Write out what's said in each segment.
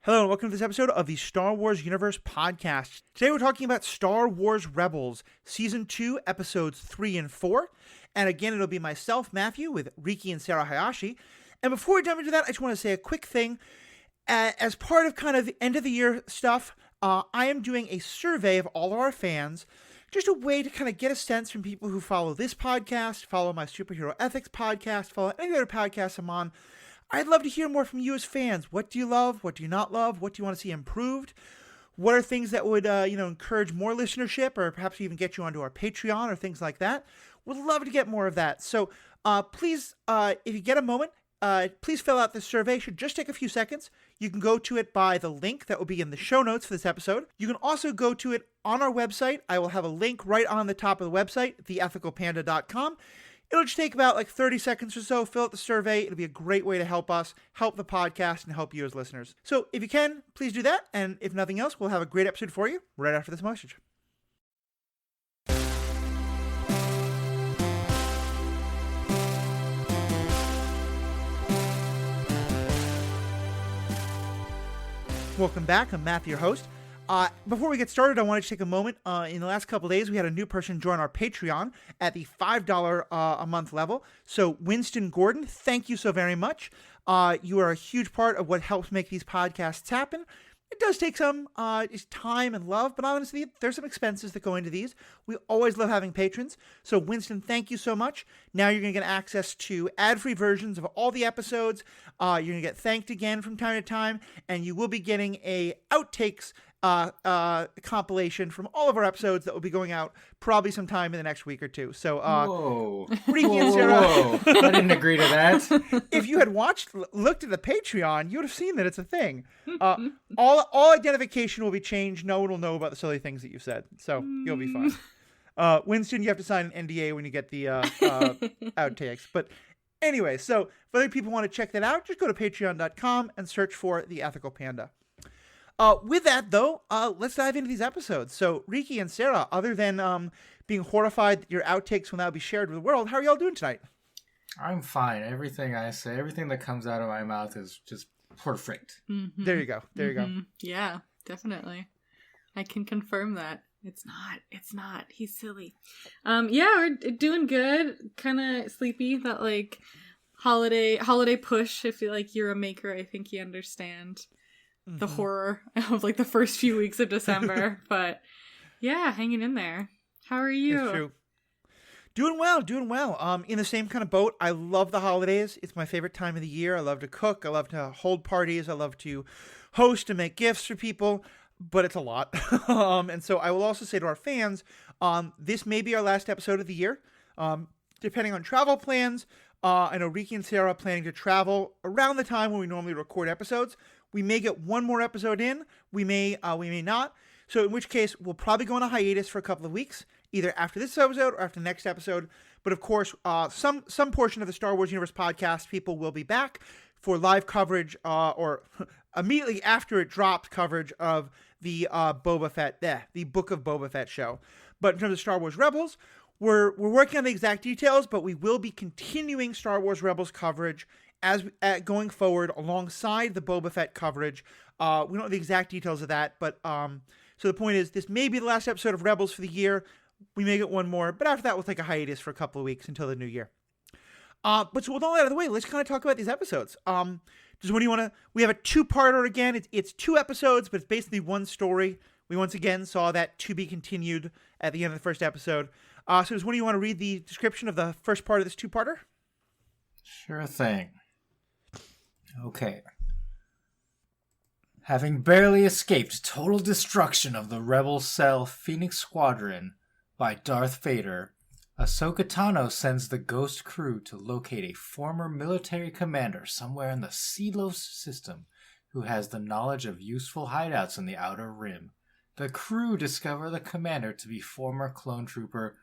Hello and welcome to this episode of the Star Wars Universe Podcast. Today we're talking about Star Wars Rebels, Season 2, Episodes 3 and 4. And again, it'll be myself, Matthew, with Riki and Sarah Hayashi. And before we jump into that, I just want to say a quick thing. As part of kind of the end of the year stuff, I am doing a survey of all of our fans. Just a way to kind of get a sense from people who follow this podcast, follow my Superhero Ethics podcast, follow any other podcasts I'm on. I'd love to hear more from you as fans. What do you love? What do you not love? What do you want to see improved? What are things that would, encourage more listenership or perhaps even get you onto our Patreon or things like that? Would love to get more of that. So please, if you get a moment, please fill out this survey. It should just take a few seconds. You can go to it by the link that will be in the show notes for this episode. You can also go to it on our website. I will have a link right on the top of the website, theethicalpanda.com. It'll just take about 30 seconds or so. Fill out the survey. It'll be a great way to help us, help the podcast, and help you as listeners. So if you can, please do that. And if nothing else, we'll have a great episode for you right after this message. Welcome back. I'm Matthew, your host. Before we get started, I wanted to take a moment. In the last couple of days, we had a new person join our Patreon at the $5 a month level. So Winston Gordon, thank you so very much. You are a huge part of what helps make these podcasts happen. It does take some time and love, but honestly, there's some expenses that go into these. We always love having patrons. So Winston, thank you so much. Now you're going to get access to ad-free versions of all the episodes. You're going to get thanked again from time to time, and you will be getting a outtakes compilation from all of our episodes that will be going out probably sometime in the next week or two. So, whoa. Riki and Sarah. Whoa. I didn't agree to that. If you had looked at the Patreon, you would have seen that it's a thing. All identification will be changed. No one will know about the silly things that you said. So you'll be fine. Winston, you have to sign an NDA when you get the outtakes. But anyway, so if other people want to check that out, just go to patreon.com and search for The Ethical Panda. With that, though, let's dive into these episodes. So, Riki and Sarah, other than being horrified that your outtakes will now be shared with the world, how are y'all doing tonight? I'm fine. Everything I say, everything that comes out of my mouth is just perfect. Mm-hmm. There you go. There you go. Yeah, definitely. I can confirm that. It's not. He's silly. Yeah, we're doing good. Kind of sleepy. That, holiday push. If you're a maker, I think you understand the horror of the first few weeks of December. But yeah, hanging in there. How are you? It's true. Doing well. In the same kind of boat. I love the holidays. It's my favorite time of the year. I love to cook. I love to hold parties. I love to host and make gifts for people, but it's a lot. And so I will also say to our fans, this may be our last episode of the year. Depending on travel plans, I know Riki and Sarah are planning to travel around the time when we normally record episodes. We may get one more episode in. We may not. So in which case, we'll probably go on a hiatus for a couple of weeks, either after this episode or after the next episode. But of course, some portion of the Star Wars Universe podcast people will be back for live coverage or immediately after it drops coverage of the Boba Fett, the Book of Boba Fett show. But in terms of Star Wars Rebels, we're working on the exact details, but we will be continuing Star Wars Rebels coverage as going forward alongside the Boba Fett coverage. We don't know the exact details of that, but so the point is, this may be the last episode of Rebels for the year. We may get one more, but after that, we'll take a hiatus for a couple of weeks until the new year. But so with all that out of the way, let's kind of talk about these episodes. We have a two-parter again. It's two episodes, but it's basically one story. We once again saw that to be continued at the end of the first episode. So does one of you want to read the description of the first part of this two-parter? Sure thing. Okay. Having barely escaped total destruction of the rebel cell Phoenix Squadron by Darth Vader, Ahsoka Tano sends the Ghost crew to locate a former military commander somewhere in the Sealos system who has the knowledge of useful hideouts in the Outer Rim. The crew discover the commander to be former clone trooper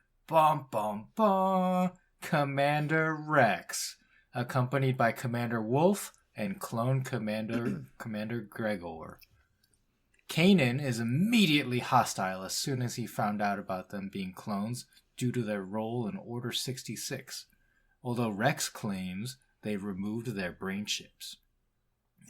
Commander Rex, accompanied by Commander Wolf and clone Commander Gregor. Kanan is immediately hostile as soon as he found out about them being clones due to their role in Order 66, although Rex claims they removed their brain chips.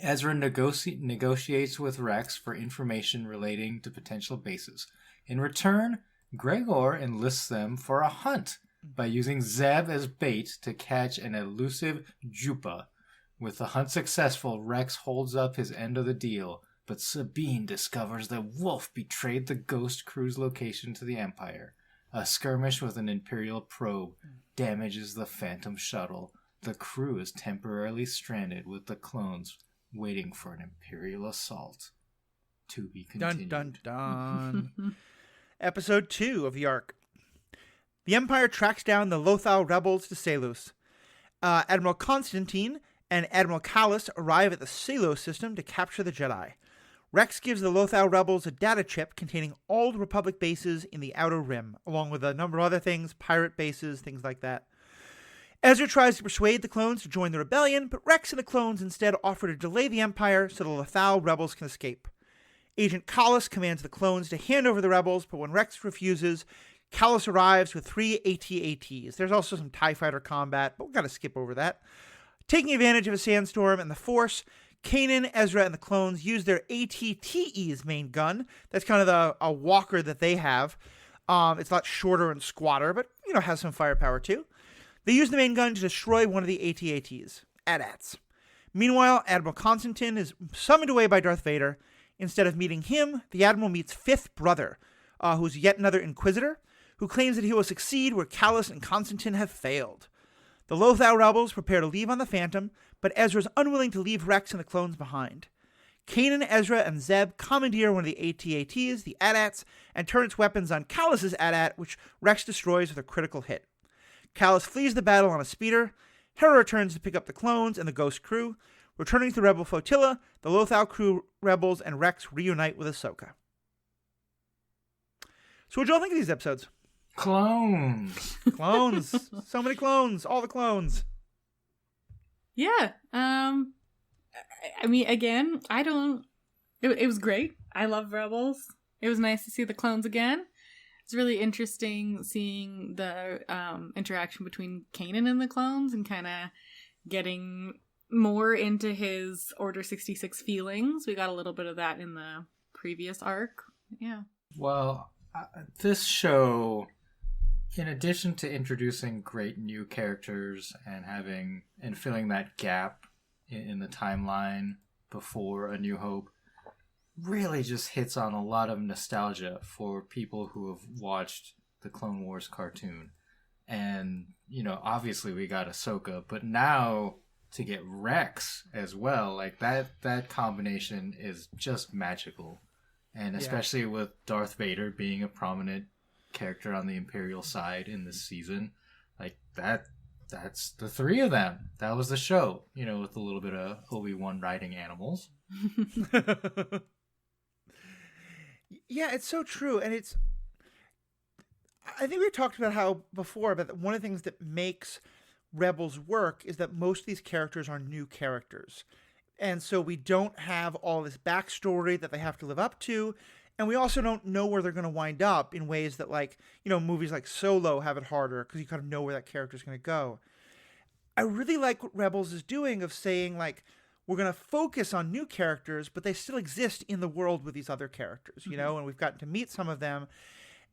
Ezra negotiates with Rex for information relating to potential bases. In return, Gregor enlists them for a hunt by using Zeb as bait to catch an elusive Jupa. With the hunt successful, Rex holds up his end of the deal, but Sabine discovers that Wolf betrayed the Ghost crew's location to the Empire. A skirmish with an Imperial probe damages the Phantom shuttle. The crew is temporarily stranded with the clones waiting for an Imperial assault. To be continued. Dun, dun, dun. Episode 2 of the arc. The Empire tracks down the Lothal rebels to Selous. Admiral Constantine and Admiral Kallus arrive at the Selous system to capture the Jedi. Rex gives the Lothal rebels a data chip containing all the Republic bases in the Outer Rim, along with a number of other things, pirate bases, things like that. Ezra tries to persuade the clones to join the rebellion, but Rex and the clones instead offer to delay the Empire so the Lothal rebels can escape. Agent Kallus commands the clones to hand over the rebels, but when Rex refuses, Kallus arrives with 3 AT-ATs. There's also some TIE fighter combat, but we've got to skip over that. Taking advantage of a sandstorm and the Force, Kanan, Ezra, and the clones use their AT-TE's main gun. That's kind of a walker that they have. It's a lot shorter and squatter, but, has some firepower too. They use the main gun to destroy one of the AT-ATs, AT-ATs. Meanwhile, Admiral Constantine is summoned away by Darth Vader. Instead of meeting him, the Admiral meets Fifth Brother, who's yet another Inquisitor, who claims that he will succeed where Kallus and Constantine have failed. The Lothal rebels prepare to leave on the Phantom, but Ezra is unwilling to leave Rex and the clones behind. Kanan, Ezra, and Zeb commandeer one of the AT-ATs, the AT-ATs, and turn its weapons on Kallus's AT-AT, which Rex destroys with a critical hit. Kallus flees the battle on a speeder. Hera returns to pick up the clones and the Ghost crew. Returning to the Rebel flotilla, the Lothal crew, rebels, and Rex reunite with Ahsoka. So what'd y'all think of these episodes? Clones. Clones. So many clones. All the clones. Yeah. I mean, again, it was great. I love Rebels. It was nice to see the clones again. It's really interesting seeing the interaction between Kanan and the clones and kind of getting more into his Order 66 feelings. We got a little bit of that in the previous arc. Yeah. Well, this show, in addition to introducing great new characters and filling that gap in the timeline before A New Hope, really just hits on a lot of nostalgia for people who have watched the Clone Wars cartoon. And, obviously we got Ahsoka, but now to get Rex as well, like that combination is just magical. And especially with Darth Vader being a prominent character on the Imperial side in this season, like that's the three of them. That was the show, with a little bit of Obi-Wan riding animals. Yeah, it's so true. And I think we talked about how before, but one of the things that makes Rebels work is that most of these characters are new characters. And so we don't have all this backstory that they have to live up to. And we also don't know where they're going to wind up in ways that, movies like Solo have it harder because you kind of know where that character is going to go. I really like what Rebels is doing of saying, we're going to focus on new characters, but they still exist in the world with these other characters, and we've gotten to meet some of them.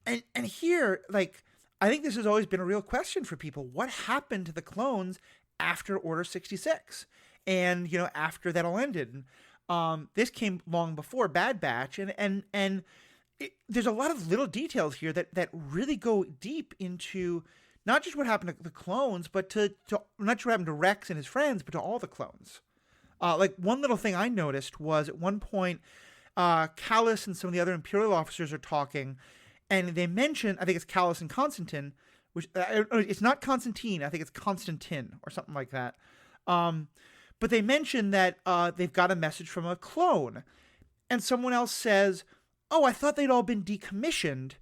And here, I think this has always been a real question for people. What happened to the clones after Order 66? And, after that all ended. This came long before Bad Batch. And there's a lot of little details here that really go deep into not just what happened to the clones, but to not just what happened to Rex and his friends, but to all the clones. One little thing I noticed was at one point, Kallus and some of the other Imperial officers are talking, and they mention, I think it's Kallus and Constantine, which it's not Constantine, I think it's Constantine or something like that. But they mention that they've got a message from a clone, and someone else says, "Oh, I thought they'd all been decommissioned."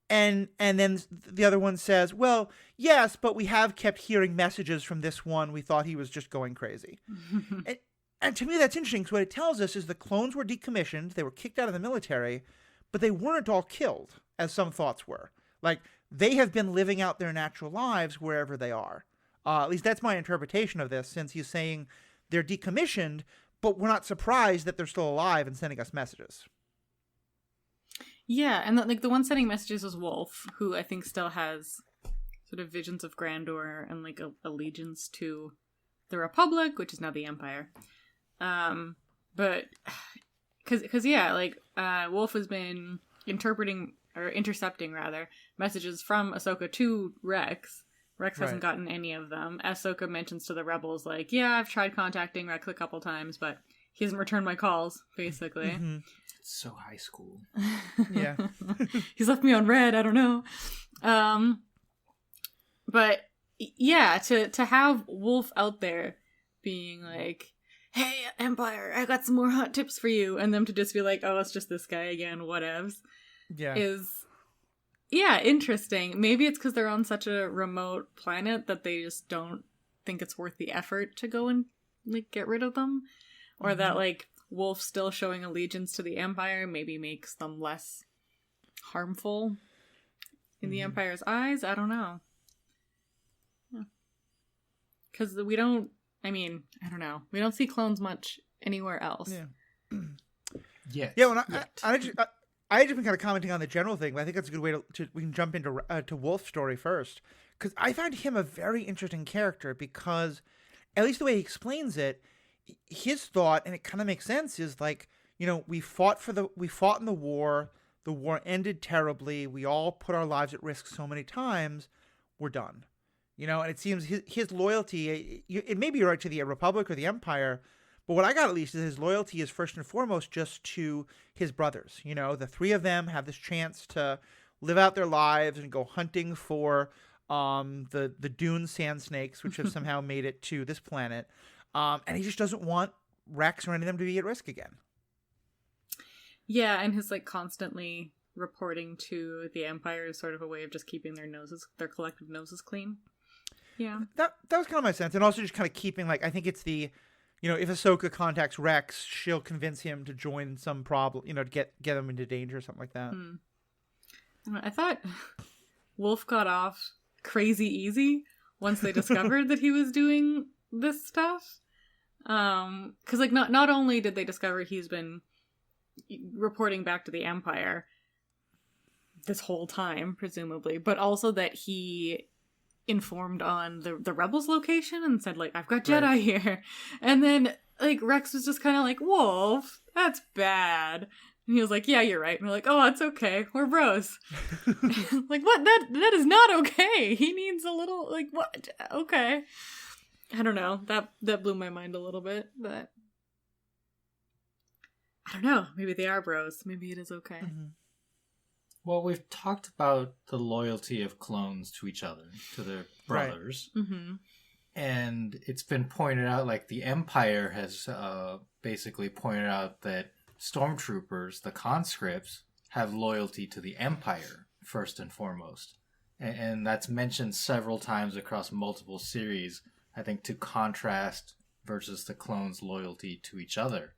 And then the other one says, "Well, yes, but we have kept hearing messages from this one. We thought he was just going crazy." And to me, that's interesting, because what it tells us is the clones were decommissioned, they were kicked out of the military, but they weren't all killed, as some thoughts were. They have been living out their natural lives wherever they are. At least that's my interpretation of this, since he's saying they're decommissioned, but we're not surprised that they're still alive and sending us messages. Yeah, and the one sending messages is Wolf, who I think still has sort of visions of grandeur and like allegiance to the Republic, which is now the Empire. But because yeah, like Wolf has been intercepting messages from Ahsoka to Rex. Rex hasn't gotten any of them. Ahsoka mentions to the rebels, like, yeah, I've tried contacting Rex a couple times, but he hasn't returned my calls, basically. Mm-hmm. It's so high school. Yeah. He's left me on red, I don't know. But yeah, to have Wolf out there being like, hey, Empire, I got some more hot tips for you, and them to just be like, oh, it's just this guy again, whatevs. Yeah. Is interesting. Maybe it's because they're on such a remote planet that they just don't think it's worth the effort to go and like get rid of them, or that like Wolf still showing allegiance to the Empire maybe makes them less harmful in the Empire's eyes. I don't know, because we don't. I mean, I don't know. We don't see clones much anywhere else. Yeah. Yes. Yeah. When I just been kind of commenting on the general thing, but I think that's a good way to we can jump into to Wolf's story first, because I find him a very interesting character, because at least the way he explains it, his thought, and it kind of makes sense, is like, you know, we fought in the war ended terribly, we all put our lives at risk so many times, we're done, you know, and it seems his loyalty, it may be right to the Republic or the Empire. But what I got, at least, is his loyalty is first and foremost just to his brothers. You know, the three of them have this chance to live out their lives and go hunting for the dune sand snakes, which have somehow made it to this planet. And he just doesn't want Rex or any of them to be at risk again. Yeah, and his like constantly reporting to the Empire is sort of a way of just keeping their collective noses clean. Yeah. That was kind of my sense. And also just kind of keeping, like, I think it's you know, if Ahsoka contacts Rex, she'll convince him to join some problem, you know, to get him into danger or something like that. I thought Wolf got off crazy easy once they discovered that he was doing this stuff. Because, like, not only did they discover he's been reporting back to the Empire this whole time, presumably, but also that he informed on the rebels location and said, like, I've got Jedi here, and then like Rex was just kind of like, Wolf, that's bad, and he was like, yeah, you're right, and we're like, oh, it's okay, we're bros. Like, what? That is not okay. He needs a little, like, what? Okay, I don't know, that blew my mind a little bit, but I don't know, maybe they are bros, maybe it is okay. Well, we've talked about the loyalty of clones to each other, to their brothers. Right. Mm-hmm. And it's been pointed out, like, the Empire has basically pointed out that stormtroopers, the conscripts, have loyalty to the Empire, first and foremost. And that's mentioned several times across multiple series, I think, to contrast versus the clones' loyalty to each other,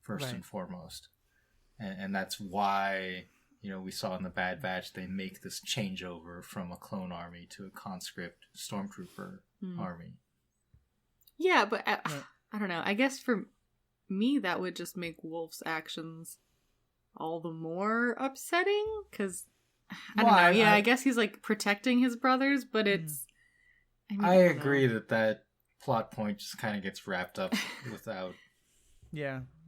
first and foremost. And that's why, you know, we saw in the Bad Batch, they make this changeover from a clone army to a conscript stormtrooper army. Yeah, but I don't know. I guess for me, that would just make Wolf's actions all the more upsetting, because I don't know. I guess he's like protecting his brothers, but it's. I agree that plot point just kind of gets wrapped up without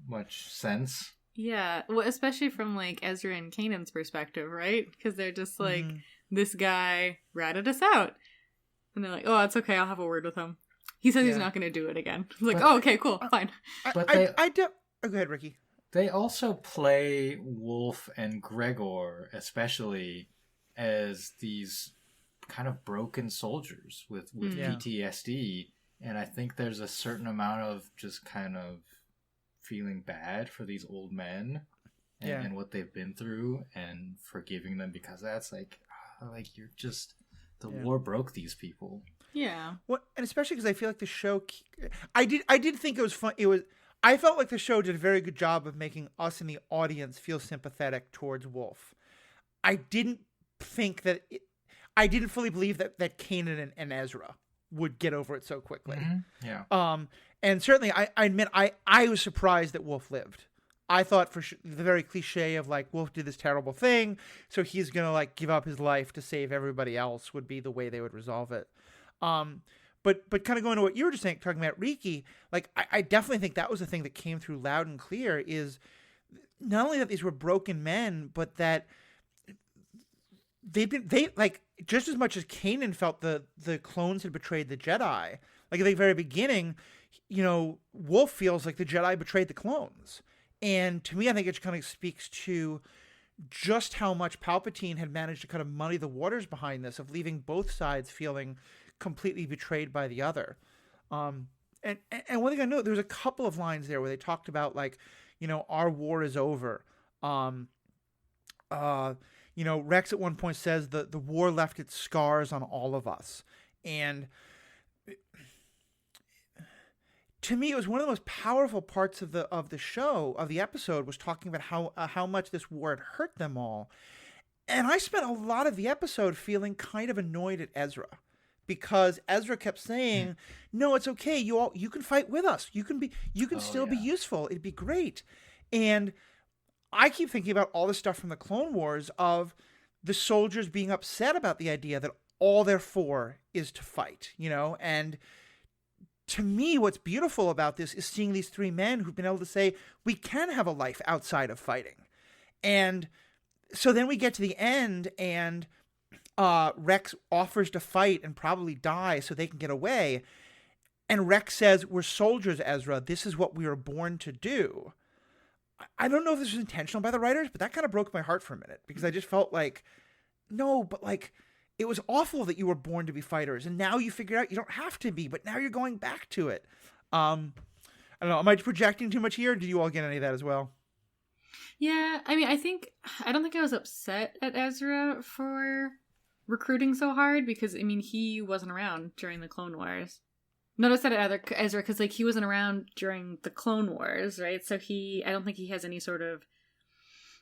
much sense. Yeah, well, especially from, like, Ezra and Kanan's perspective, right? Because they're just like, this guy ratted us out. And they're like, oh, it's okay, I'll have a word with him. He says he's not going to do it again. It's like, oh, okay, cool, fine. But go ahead, Ricky. They also play Wolf and Gregor, especially, as these kind of broken soldiers with PTSD. And I think there's a certain amount of just kind of feeling bad for these old men and what they've been through, and forgiving them, because that's like you're just, the war broke these people. Yeah. Well, and especially because I feel like the show, I did think it was fun. I felt like the show did a very good job of making us in the audience feel sympathetic towards Wolf. I didn't fully believe that Kanan and Ezra would get over it so quickly. Mm-hmm. Yeah. And certainly, I admit, I was surprised that Wolf lived. I thought the very cliche of like Wolf did this terrible thing, so he's gonna like give up his life to save everybody else would be the way they would resolve it. But kind of going to what you were just saying, talking about Riki, like I definitely think that was the thing that came through loud and clear is not only that these were broken men, but that they like just as much as Kanan felt the clones had betrayed the Jedi. Like at the very beginning, you know, Wolf feels like the Jedi betrayed the clones. And to me, I think it kind of speaks to just how much Palpatine had managed to kind of muddy the waters behind this, of leaving both sides feeling completely betrayed by the other. And one thing I know, there was a couple of lines there where they talked about like, you know, our war is over. You know, Rex at one point says the war left its scars on all of us. And to me, it was one of the most powerful parts of the show, of the episode, was talking about how much this war had hurt them all. And I spent a lot of the episode feeling kind of annoyed at Ezra, because Ezra kept saying, "No, it's okay. You can fight with us. You can still be useful. It'd be great." And I keep thinking about all the stuff from the Clone Wars of the soldiers being upset about the idea that all they're for is to fight, you know, and to me, what's beautiful about this is seeing these three men who've been able to say, we can have a life outside of fighting. And so then we get to the end and Rex offers to fight and probably die so they can get away. And Rex says, we're soldiers, Ezra. This is what we were born to do. I don't know if this was intentional by the writers, but that kind of broke my heart for a minute, because I just felt like, no, but like, it was awful that you were born to be fighters, and now you figure out you don't have to be, but now you're going back to it. I don't know. Am I projecting too much here? Or did you all get any of that as well? Yeah, I mean, I don't think I was upset at Ezra for recruiting so hard, because, I mean, he wasn't around during the Clone Wars. Not upset at Ezra, because, like, he wasn't around during the Clone Wars, right? So I don't think he has any sort of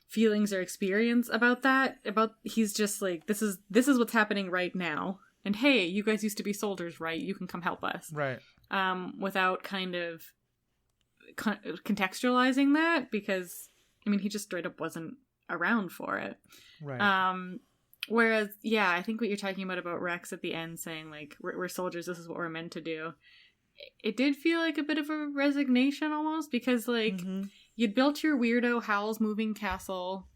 feelings or experience about that. He's just like, this is what's happening right now, and hey, you guys used to be soldiers, right? You can come help us, right? Without kind of contextualizing that, because I mean, he just straight up wasn't around for it, right? Whereas, yeah, I think what you're talking about Rex at the end saying like, we're soldiers, this is what we're meant to do, it did feel like a bit of a resignation almost, because like, you'd built your weirdo Howl's Moving Castle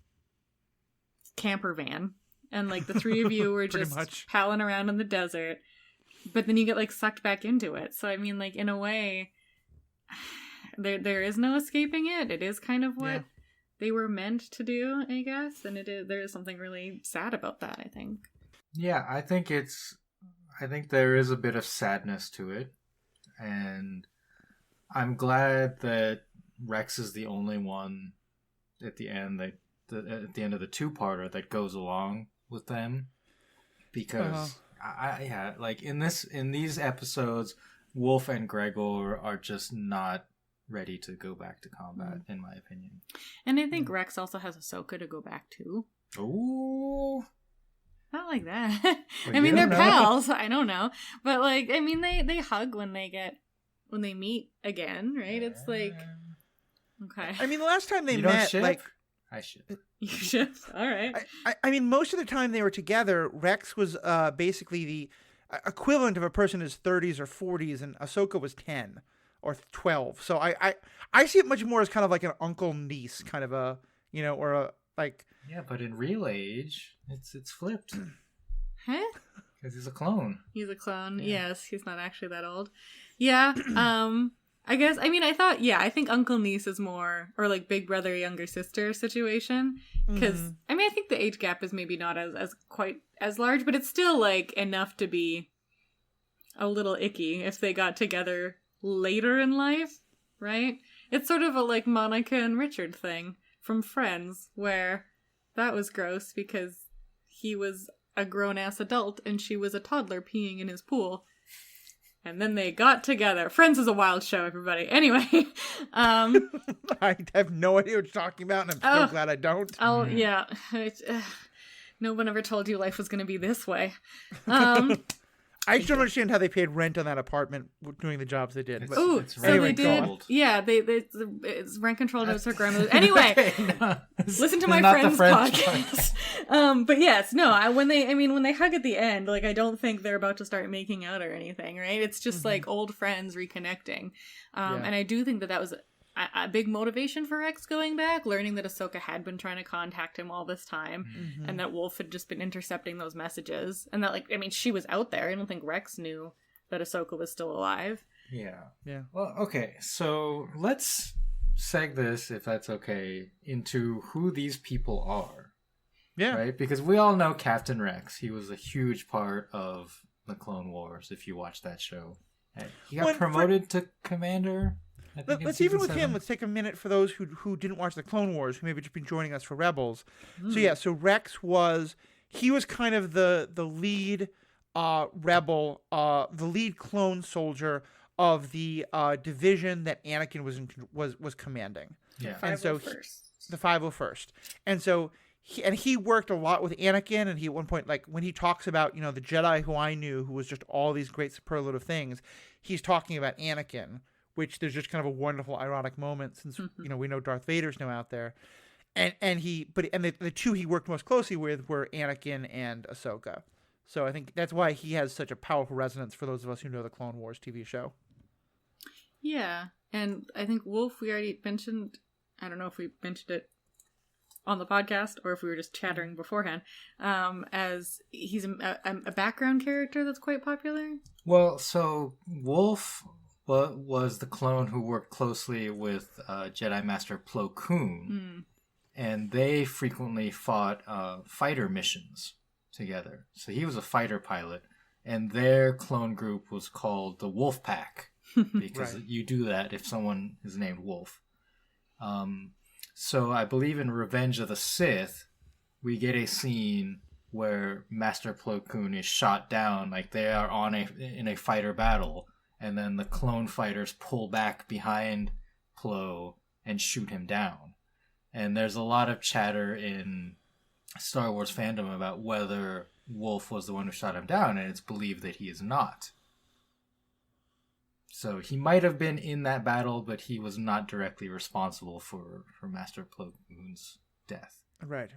camper van, and like the three of you were just palling around in the desert, but then you get like sucked back into it. So I mean, like, in a way, there is no escaping it. It is kind of what they were meant to do, I guess, and there is something really sad about that, I think. Yeah, I think there is a bit of sadness to it, and I'm glad that Rex is the only one at the end at the end of the two-parter that goes along with them, because like in these episodes, Wolf and Gregor are just not ready to go back to combat, in my opinion. And I think Rex also has Ahsoka to go back to. Ooh. Not like that. Well, I mean, they're pals. I don't know, but like, I mean, they hug when they meet again, right? It's like. Okay. I mean, the last time they met, like, I should. You should. All right. I mean, most of the time they were together, Rex was basically the equivalent of a person in his 30s or 40s, and Ahsoka was 10 or 12. So I see it much more as kind of like an uncle niece kind of a, you know, or a like. Yeah, but in real age, it's flipped. Huh? Because he's a clone. He's a clone. Yeah. Yes, he's not actually that old. Yeah. I guess, I mean, I think uncle niece is more, or like big brother, younger sister situation. Because, I mean, I think the age gap is maybe not as quite as large, but it's still like enough to be a little icky if they got together later in life, right? It's sort of a like Monica and Richard thing from Friends, where that was gross because he was a grown-ass adult and she was a toddler peeing in his pool. And then they got together. Friends is a wild show, everybody. Anyway. I have no idea what you're talking about, and I'm so glad I don't. Oh, yeah. No one ever told you life was going to be this way. I I just don't understand how they paid rent on that apartment doing the jobs they did. Oh, so anyway, they did. gold. Yeah, it's rent controlled as her grandmother. Anyway, Okay, no, listen to my not the friend's French podcast. But yes, no. When they hug at the end, like I don't think they're about to start making out or anything, right? It's just like old friends reconnecting. And I do think that was a big motivation for Rex going back, learning that Ahsoka had been trying to contact him all this time, and that Wolf had just been intercepting those messages, and that she was out there. I don't think Rex knew that Ahsoka was still alive. Yeah. Well, okay, so let's seg this, if that's okay, into who these people are. Yeah. Right? Because we all know Captain Rex. He was a huge part of the Clone Wars, if you watch that show. He got promoted to commander. Let's even with him. Let's take a minute for those who didn't watch the Clone Wars, who maybe just been joining us for Rebels. So Rex was kind of the lead rebel, the lead clone soldier of the division that Anakin was commanding. Yeah, and so the 501st, and so he worked a lot with Anakin, and he at one point, like when he talks about the Jedi who I knew, who was just all these great superlative things, he's talking about Anakin. Which there's just kind of a wonderful ironic moment since we know Darth Vader's now out there, and the two he worked most closely with were Anakin and Ahsoka, so I think that's why he has such a powerful resonance for those of us who know the Clone Wars TV show. Yeah, and I think Wolf we already mentioned. I don't know if we mentioned it on the podcast or if we were just chattering beforehand. As he's a background character that's quite popular. Well, so Wolf was the clone who worked closely with Jedi Master Plo Koon, and they frequently fought fighter missions together. So he was a fighter pilot, and their clone group was called the Wolf Pack, because you do that if someone is named Wolf. So I believe in Revenge of the Sith, we get a scene where Master Plo Koon is shot down, like they are in a fighter battle. And then the clone fighters pull back behind Plo and shoot him down. And there's a lot of chatter in Star Wars fandom about whether Wolf was the one who shot him down, and it's believed that he is not. So he might have been in that battle, but he was not directly responsible for Master Plo Koon's death. Right.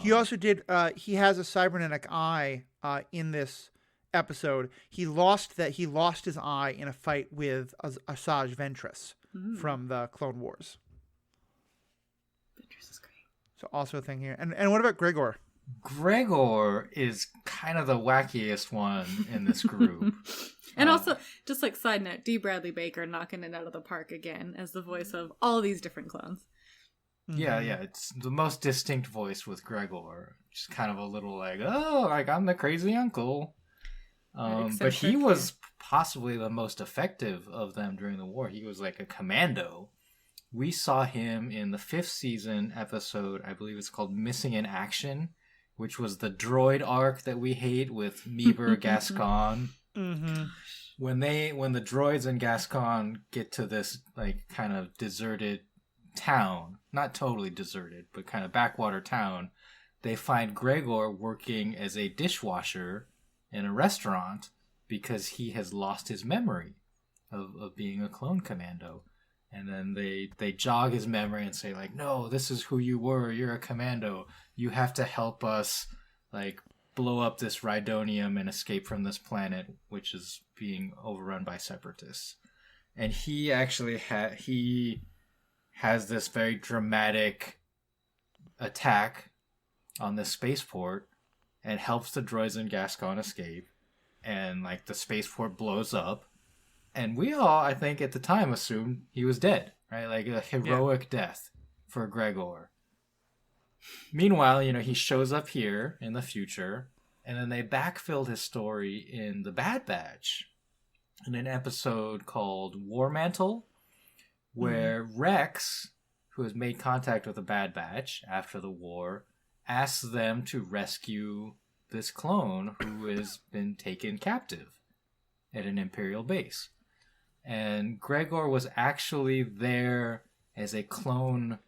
He also did. He has a cybernetic eye in this episode. He lost his eye in a fight with Asajj Ventress from the Clone Wars. Ventress is great. So also a thing here. And what about Gregor? Gregor is kind of the wackiest one in this group. And also, just like side note, D. Bradley Baker knocking it out of the park again as the voice of all these different clones. Yeah, it's the most distinct voice with Gregor. Just kind of a little like, oh, like I'm the crazy uncle. But he was possibly the most effective of them during the war. He was like a commando. We saw him in the 5th season episode, I believe it's called Missing in Action, which was the droid arc that we hate with Meeber Gascon. When the droids and Gascon get to this like kind of deserted town, not totally deserted, but kind of backwater town, they find Gregor working as a dishwasher in a restaurant because he has lost his memory of being a clone commando. And then they jog his memory and say like, no, this is who you were. You're a commando. You have to help us like blow up this Rhydonium and escape from this planet, which is being overrun by separatists. And he actually he has this very dramatic attack on this spaceport and helps the droids and Gascon escape. And like the spaceport blows up. And we all, I think, at the time assumed he was dead, right? Like a heroic death for Gregor. Meanwhile, he shows up here in the future, and then they backfilled his story in The Bad Batch, in an episode called War Mantle, where Rex, who has made contact with the Bad Batch after the war, asks them to rescue this clone who has been taken captive at an Imperial base. And Gregor was actually there as a clone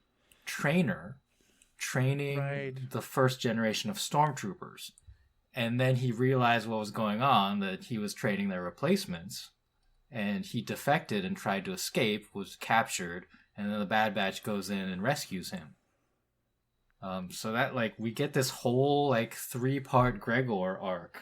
trainer, training the first generation of stormtroopers. And then he realized what was going on, that he was training their replacements. And he defected and tried to escape, was captured, and then the Bad Batch goes in and rescues him. So that, like, we get this whole, like, 3-part Gregor arc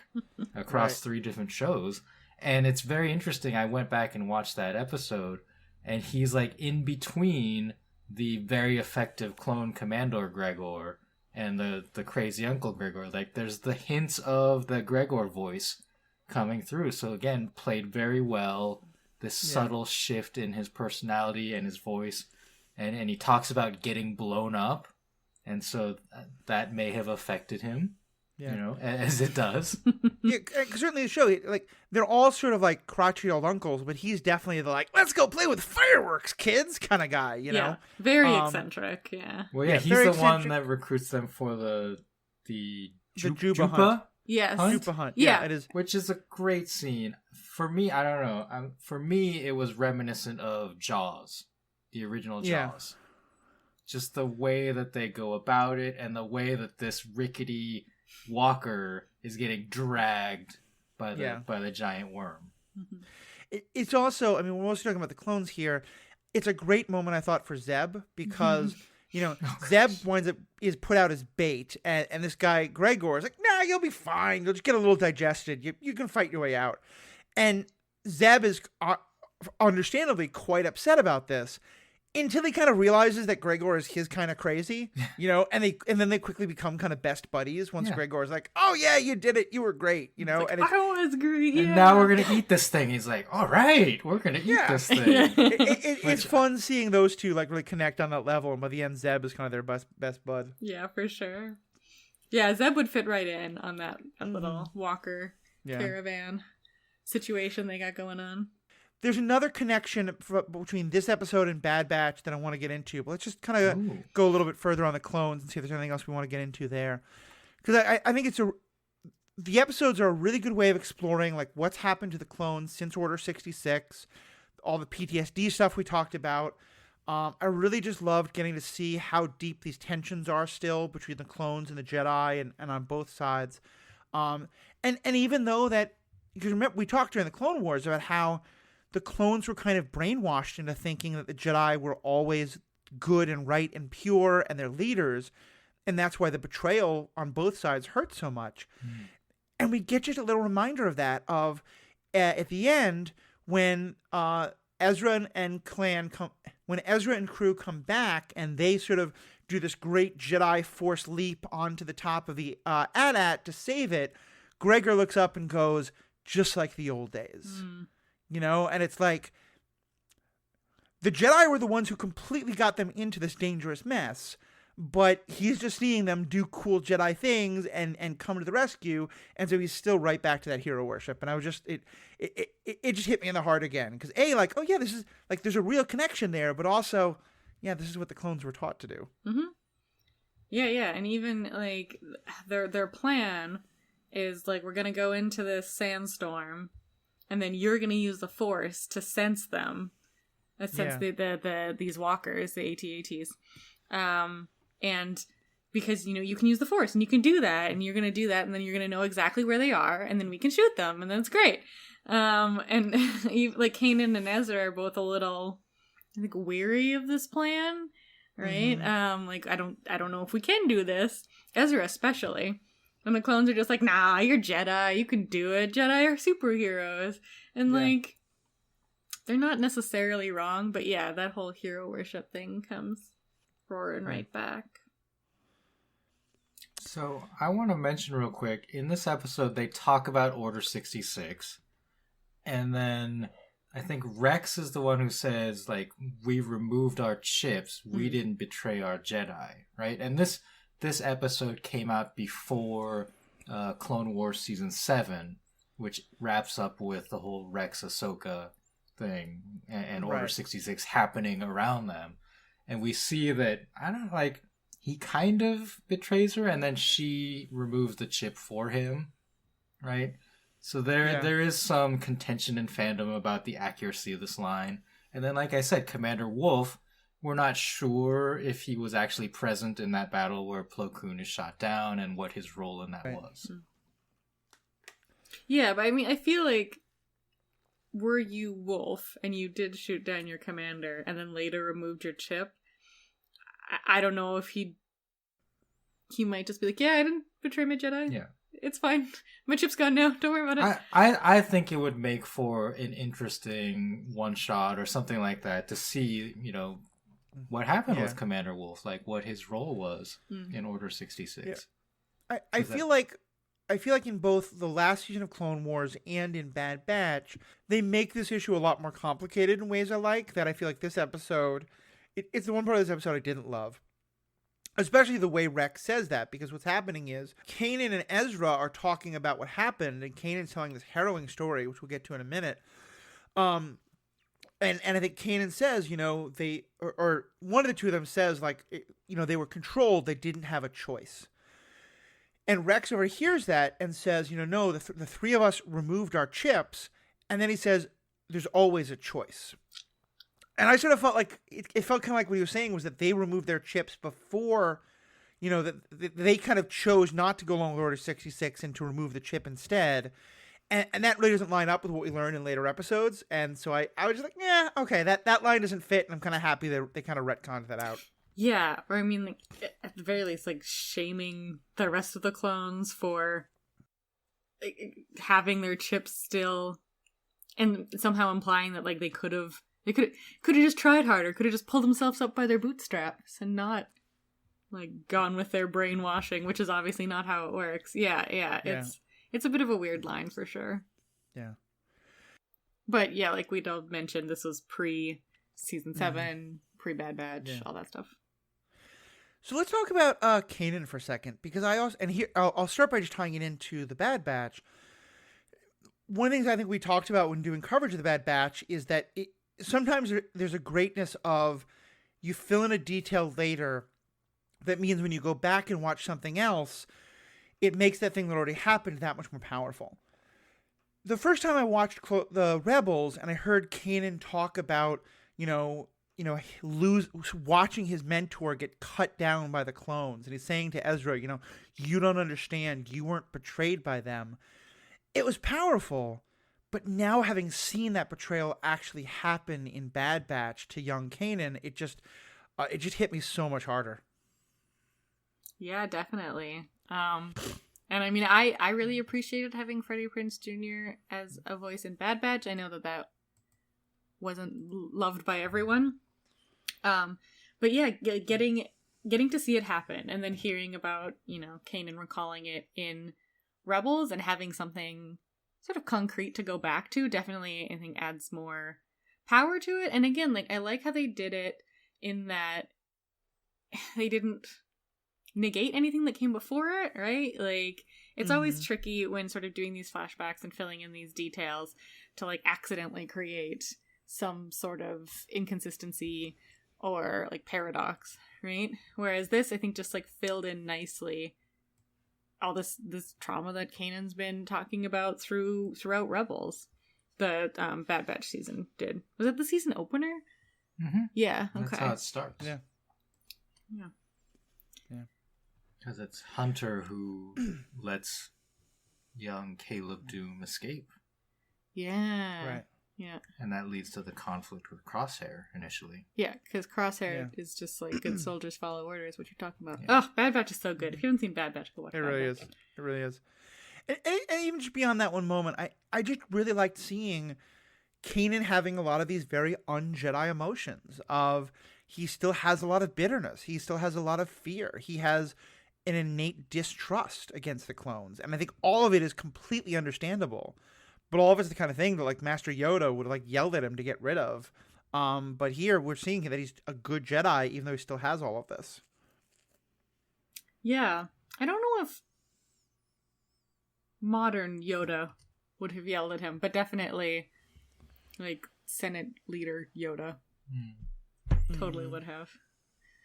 across 3 different shows. And it's very interesting. I went back and watched that episode, and he's, like, in between the very effective clone Commander Gregor and the crazy Uncle Gregor. Like, there's the hints of the Gregor voice coming through. So, again, played very well. This subtle shift in his personality and his voice. And he talks about getting blown up. And so that may have affected him, you know, as it does. Yeah, certainly the show, like, they're all sort of like crotchety old uncles, but he's definitely the, like, let's go play with fireworks, kids, kind of guy, you know? Very eccentric, yeah. Well, yeah, he's the one that recruits them for the Juba hunt. Yes. Juba hunt. Yeah, it is. Which is a great scene. For me, I don't know. For me, it was reminiscent of Jaws, the original Jaws. Just the way that they go about it, and the way that this rickety walker is getting dragged by the giant worm. Mm-hmm. It's also, I mean, we're mostly talking about the clones here. It's a great moment, I thought, for Zeb, because, you know, Zeb is put out as bait, and this guy, Gregor, is like, nah, you'll be fine. You'll just get a little digested. You can fight your way out. And Zeb is understandably quite upset about this, until he kind of realizes that Gregor is his kind of crazy, you know, and then they quickly become kind of best buddies once Gregor is like, oh yeah, you did it, you were great, you know. Like, and I was great. And now we're gonna eat this thing. He's like, all right, we're gonna eat this thing. It's fun seeing those two like really connect on that level, and by the end, Zeb is kind of their best bud. Yeah, for sure. Yeah, Zeb would fit right in on that little walker caravan situation they got going on. There's another connection between this episode and Bad Batch that I want to get into, but let's just kind of go a little bit further on the clones and see if there's anything else we want to get into there. Because I think the episodes are a really good way of exploring like what's happened to the clones since Order 66, all the PTSD stuff we talked about. I really just loved getting to see how deep these tensions are still between the clones and the Jedi and on both sides. And even though that, because remember, we talked during the Clone Wars about how the clones were kind of brainwashed into thinking that the Jedi were always good and right and pure and their leaders. And that's why the betrayal on both sides hurt so much. And we get just a little reminder of that, at the end, when Ezra and crew come back and they sort of do this great Jedi Force leap onto the top of the AT-AT to save it, Gregor looks up and goes, just like the old days. You know, and it's like the Jedi were the ones who completely got them into this dangerous mess, but he's just seeing them do cool Jedi things and come to the rescue, and so he's still right back to that hero worship. And I was just it just hit me in the heart again, because like, oh yeah, this is like there's a real connection there, but also this is what the clones were taught to do. Yeah, and even like their plan is like, we're gonna go into this sandstorm. And then you're going to use the Force to sense them, sense these walkers, the AT-ATs. And because, you know, you can use the Force and you can do that and you're going to do that and then you're going to know exactly where they are and then we can shoot them and then it's great. And like Kanan and Ezra are both a little, I think, weary of this plan, right? Like, I don't know if we can do this. Ezra especially. And the clones are just like, nah, you're Jedi. You can do it. Jedi are superheroes. And, like, they're not necessarily wrong. But, yeah, that whole hero worship thing comes roaring right back. So, I want to mention real quick, in this episode, they talk about Order 66. And then I think Rex is the one who says, like, we removed our chips. We didn't betray our Jedi, right? And this episode came out before Clone Wars Season 7, which wraps up with the whole Rex Ahsoka thing and Order 66 happening around them. And we see that, he kind of betrays her and then she removes the chip for him, right? So there is some contention in fandom about the accuracy of this line. And then, like I said, Commander Wolf, we're not sure if he was actually present in that battle where Plo Koon is shot down and what his role in that was. Yeah, but I mean, I feel like were you Wolf and you did shoot down your commander and then later removed your chip, I don't know if he might just be like, yeah, I didn't betray my Jedi. Yeah. It's fine. My chip's gone now. Don't worry about it. I think it would make for an interesting one shot or something like that to see, what happened with Commander Wolf, like what his role was in Order 66. Yeah. I feel like in both the last season of Clone Wars and in Bad Batch, they make this issue a lot more complicated in ways I like, that I feel like this episode, it's the one part of this episode I didn't love. Especially the way Rex says that, because what's happening is Kanan and Ezra are talking about what happened, and Kanan's telling this harrowing story, which we'll get to in a minute. And I think Kanan says, they, or one of the two of them says, like, they were controlled, they didn't have a choice. And Rex overhears that and says, no, the three of us removed our chips, and then he says, there's always a choice. And I sort of felt like it felt kind of like what he was saying was that they removed their chips before, that they kind of chose not to go along with Order 66 and to remove the chip instead. And that really doesn't line up with what we learned in later episodes. And so I was just like, yeah, okay, that line doesn't fit. And I'm kind of happy that they kind of retconned that out. Yeah, or I mean, like, at the very least, like, shaming the rest of the clones for having their chips still, and somehow implying that, like, they could have just tried harder, could have just pulled themselves up by their bootstraps and not, like, gone with their brainwashing, which is obviously not how it works. Yeah. It's a bit of a weird line for sure. Yeah. But yeah, like we'd all mentioned, this was pre-season 7, pre-Bad Batch, all that stuff. So let's talk about Kanan for a second, because I'll start by just tying it into the Bad Batch. One of the things I think we talked about when doing coverage of the Bad Batch is that sometimes there's a greatness of you fill in a detail later that means when you go back and watch something else, it makes that thing that already happened that much more powerful. The first time I watched the Rebels and I heard Kanan talk about, watching his mentor get cut down by the clones, and he's saying to Ezra, you don't understand, you weren't betrayed by them. It was powerful, but now having seen that betrayal actually happen in Bad Batch to young Kanan, it just hit me so much harder. Yeah, definitely. And I mean, I really appreciated having Freddie Prinze Jr. as a voice in Bad Batch. I know that wasn't loved by everyone. But yeah, getting to see it happen and then hearing about, Kanan recalling it in Rebels and having something sort of concrete to go back to definitely, I think, adds more power to it. And again, like, I like how they did it in that they didn't negate anything that came before it, right? Like, it's always tricky when sort of doing these flashbacks and filling in these details to, like, accidentally create some sort of inconsistency or, like, paradox, right? Whereas this, I think, just, like, filled in nicely all this trauma that Kanan's been talking about throughout Rebels. The Bad Batch season did. Was it the season opener? Mm-hmm. Yeah, okay. That's how it starts. Yeah. Because it's Hunter who lets young Caleb Doom escape. Yeah. Right. Yeah. And that leads to the conflict with Crosshair initially. Yeah, because Crosshair is just like good soldiers follow orders, what you're talking about. Yeah. Oh, Bad Batch is so good. If you haven't seen Bad Batch, go watch It Bad really Batch. is. It really is. And even just beyond that one moment, I just really liked seeing Kanan having a lot of these very un-Jedi emotions of he still has a lot of bitterness. He still has a lot of fear. He has an innate distrust against the clones. And I think all of it is completely understandable. But all of it's the kind of thing that, like, Master Yoda would have, like, yelled at him to get rid of. But here we're seeing that he's a good Jedi, even though he still has all of this. Yeah. I don't know if modern Yoda would have yelled at him, but definitely, like, Senate leader Yoda totally would have.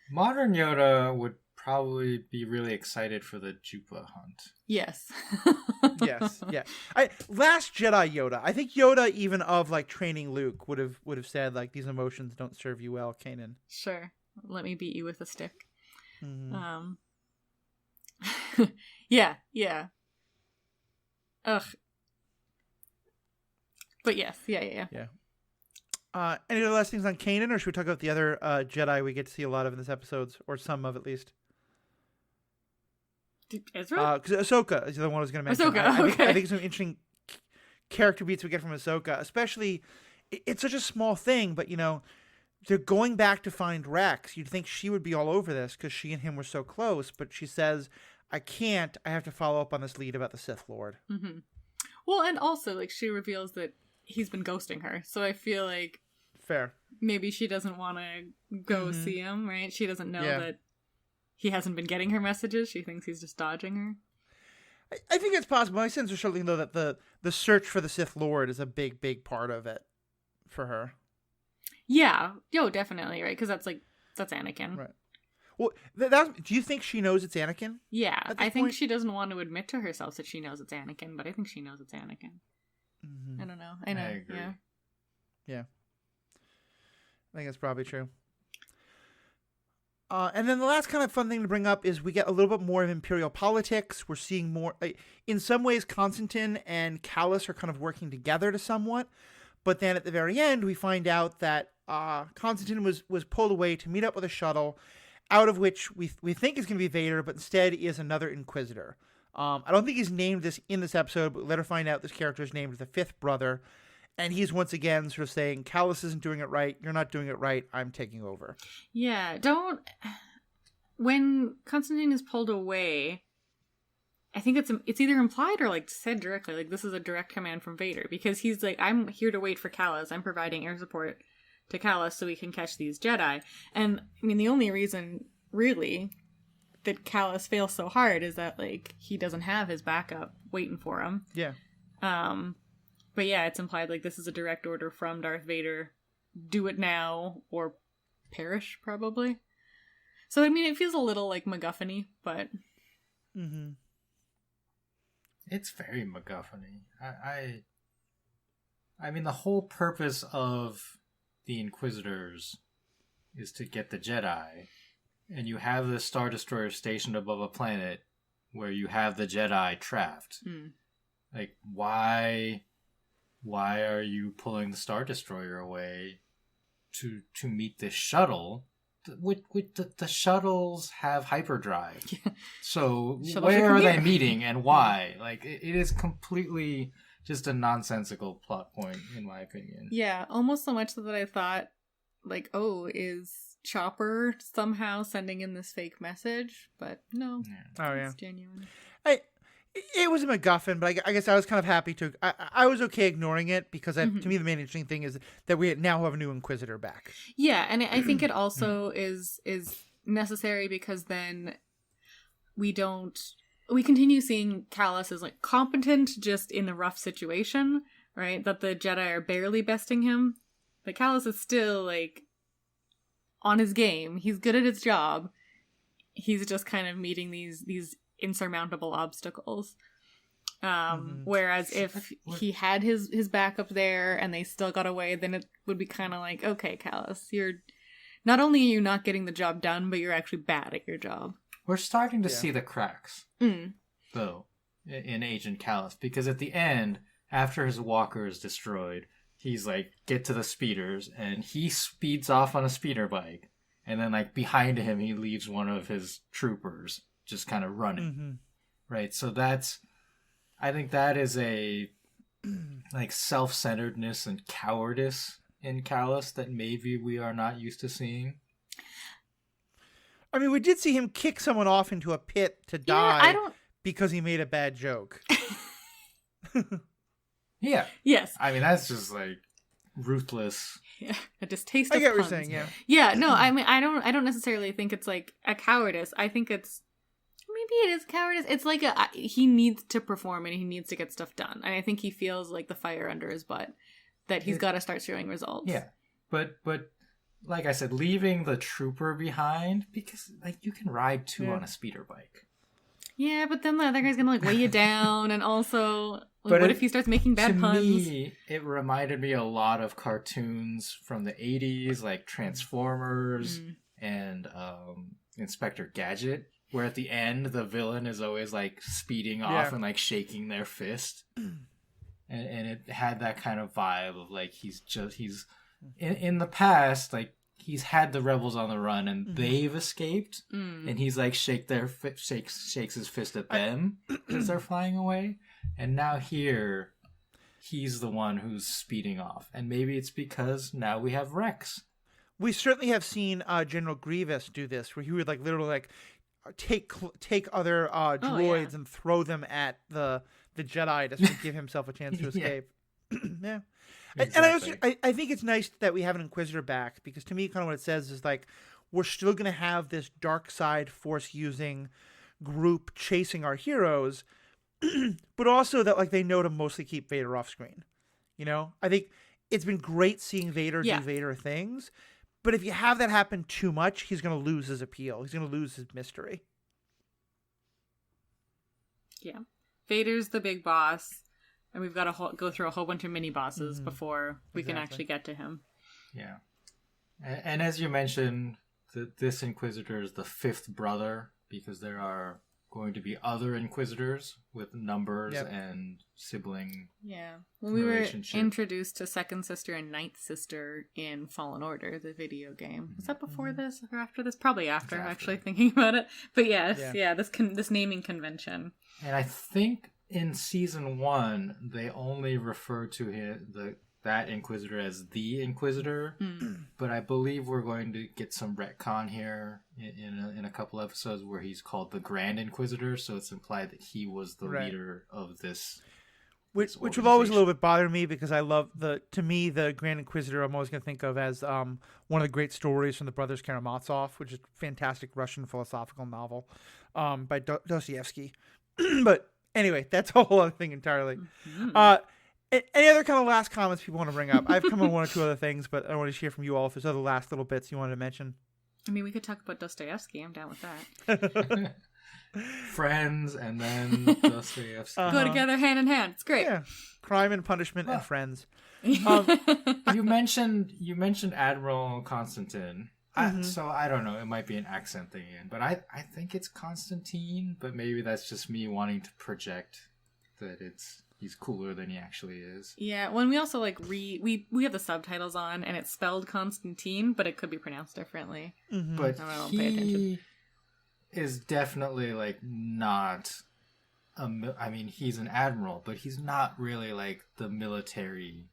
Modern Yoda would probably be really excited for the Jupa hunt. Yes. Yes, yeah. Last Jedi Yoda. I think Yoda, even of, like, training Luke, would have said, like, these emotions don't serve you well, Kanan. Sure. Let me beat you with a stick. Mm-hmm. Yeah. Ugh. But yes, yeah. Any other last things on Kanan, or should we talk about the other Jedi we get to see a lot of in this episodes, or some of at least? Ezra? Because Ahsoka is the one I was going to mention. Ahsoka, okay. I think some interesting character beats we get from Ahsoka, especially, it's such a small thing, but, they're going back to find Rex. You'd think she would be all over this because she and him were so close, but she says, I can't. I have to follow up on this lead about the Sith Lord. Mm-hmm. Well, and also, like, she reveals that he's been ghosting her, so I feel like fair. Maybe she doesn't want to go see him, right? She doesn't know that he hasn't been getting her messages. She thinks he's just dodging her. I think it's possible. My sense is certainly, though, that the search for the Sith Lord is a big, big part of it for her. Yeah. Definitely, right? Because that's Anakin. Right. Well, do you think she knows it's Anakin? Yeah. I think she doesn't want to admit to herself that she knows it's Anakin, but I think she knows it's Anakin. Mm-hmm. I don't know. I know. I agree. Yeah. I think that's probably true. And then the last kind of fun thing to bring up is we get a little bit more of Imperial politics. We're seeing more, in some ways, Constantine and Kallus are kind of working together to somewhat. But then at the very end, we find out that Constantine was pulled away to meet up with a shuttle, out of which we think is going to be Vader, but instead is another Inquisitor. I don't think he's named this in this episode, but we later find out this character is named the Fifth Brother. And he's once again sort of saying, Kallus isn't doing it right. You're not doing it right. I'm taking over. Yeah, when Constantine is pulled away, I think it's either implied or like said directly, like this is a direct command from Vader, because he's like, I'm here to wait for Kallus. I'm providing air support to Kallus so we can catch these Jedi. And I mean, the only reason really that Kallus fails so hard is that like he doesn't have his backup waiting for him. Yeah. But yeah, it's implied like this is a direct order from Darth Vader. Do it now or perish, probably. So, I mean, it feels a little like MacGuffin-y, but... Mm-hmm. It's very MacGuffin-y. I mean, the whole purpose of the Inquisitors is to get the Jedi. And you have the Star Destroyer stationed above a planet where you have the Jedi trapped. Mm. Like, why are you pulling the Star Destroyer away to meet this shuttle? The shuttles have hyperdrive. Yeah. So where are they meeting and why? Like, it is completely just a nonsensical plot point, in my opinion. Yeah, almost so much that I thought, like, oh, is Chopper somehow sending in this fake message? But no, it's genuine. It was a MacGuffin, but I guess I was kind of happy to. I was okay ignoring it because to me the main interesting thing is that we now have a new Inquisitor back. Yeah, and I think it also is necessary because then we continue seeing Kallus as like competent just in a rough situation, right? That the Jedi are barely besting him, but Kallus is still like on his game. He's good at his job. He's just kind of meeting these insurmountable obstacles. Whereas if he had his backup there and they still got away, then it would be kind of like, okay, Kallus, you're not only are you not getting the job done, but you're actually bad at your job. We're starting to see the cracks, though, in Agent Kallus, because at the end, after his walker is destroyed, he's like, get to the speeders, and he speeds off on a speeder bike, and then like behind him, he leaves one of his troopers just kind of running, right? So I think that is a like self-centeredness and cowardice in Kallus that maybe we are not used to seeing. I mean, we did see him kick someone off into a pit to die because he made a bad joke. Yeah. Yes. I mean, that's just like ruthless. Yeah, a distaste of I get puns. what you're saying, yeah. Yeah, no, I mean, I don't necessarily think it's like a cowardice. I think maybe it is cowardice. It's like he needs to perform and he needs to get stuff done. And I think he feels like the fire under his butt that he's got to start showing results. Yeah. But like I said, leaving the trooper behind, because like you can ride two on a speeder bike. Yeah, but then the other guy's going to like weigh you down, and also like, what if he starts making bad puns? To me, it reminded me a lot of cartoons from the 80s, like Transformers and Inspector Gadget, where at the end the villain is always like speeding off and like shaking their fist. and it had that kind of vibe of like he's in the past, like he's had the rebels on the run and they've escaped, and he's like shakes his fist at them as they're flying away, and now here he's the one who's speeding off, and maybe it's because now we have Rex. We certainly have seen General Grievous do this, where he would like literally like take other droids and throw them at the Jedi to sort of give himself a chance to escape. Yeah. Exactly. And I think it's nice that we have an Inquisitor back, because to me, kind of what it says is like we're still going to have this dark side Force using group chasing our heroes, but also that like they know to mostly keep Vader off screen. You know, I think it's been great seeing Vader do Vader things, but if you have that happen too much, he's going to lose his appeal. He's going to lose his mystery. Yeah, Vader's the big boss. And we've got to go through a whole bunch of mini bosses before we can actually get to him. Yeah. And as you mentioned, this Inquisitor is the fifth brother, because there are going to be other Inquisitors with numbers and sibling When we were introduced to Second Sister and Ninth Sister in Fallen Order, the video game. Was that before this or after this? Probably after, actually, thinking about it. But yes, this naming convention. And I think in season 1, they only refer to that Inquisitor as the Inquisitor, but I believe we're going to get some retcon here in a couple episodes where he's called the Grand Inquisitor, so it's implied that he was the leader of this. Which will always a little bit bother me, because I love to me, the Grand Inquisitor I'm always going to think of as one of the great stories from the Brothers Karamazov, which is a fantastic Russian philosophical novel by Dostoevsky. But anyway, that's a whole other thing entirely. Any other kind of last comments people want to bring up? I've come on one or two other things, but I want to hear from you all if there's other last little bits you wanted to mention. I mean, we could talk about Dostoevsky. I'm down with that. Friends and then Dostoevsky. Go together hand in hand. It's great. Yeah. Crime and Punishment and Friends. You mentioned Admiral Constantine. So I don't know, it might be an accent thing again, but I think it's Constantine, but maybe that's just me wanting to project that he's cooler than he actually is. Yeah, when we also like we have the subtitles on and it's spelled Constantine, but it could be pronounced differently. But he is definitely like not I mean, he's an admiral, but he's not really like the military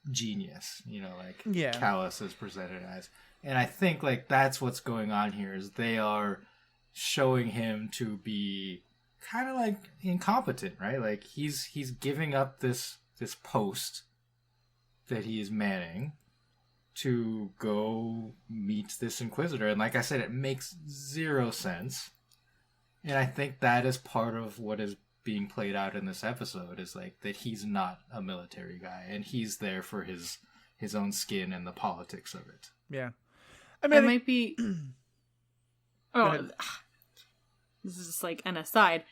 genius, you know, like Callus is presented as. And I think like that's what's going on here, is they are showing him to be kind of like incompetent, right? Like he's giving up this post that he is manning to go meet this Inquisitor. And like I said, it makes zero sense. And I think that is part of what is being played out in this episode, is like that he's not a military guy and he's there for his own skin and the politics of it. Yeah. I mean, it might be. This is just like an aside.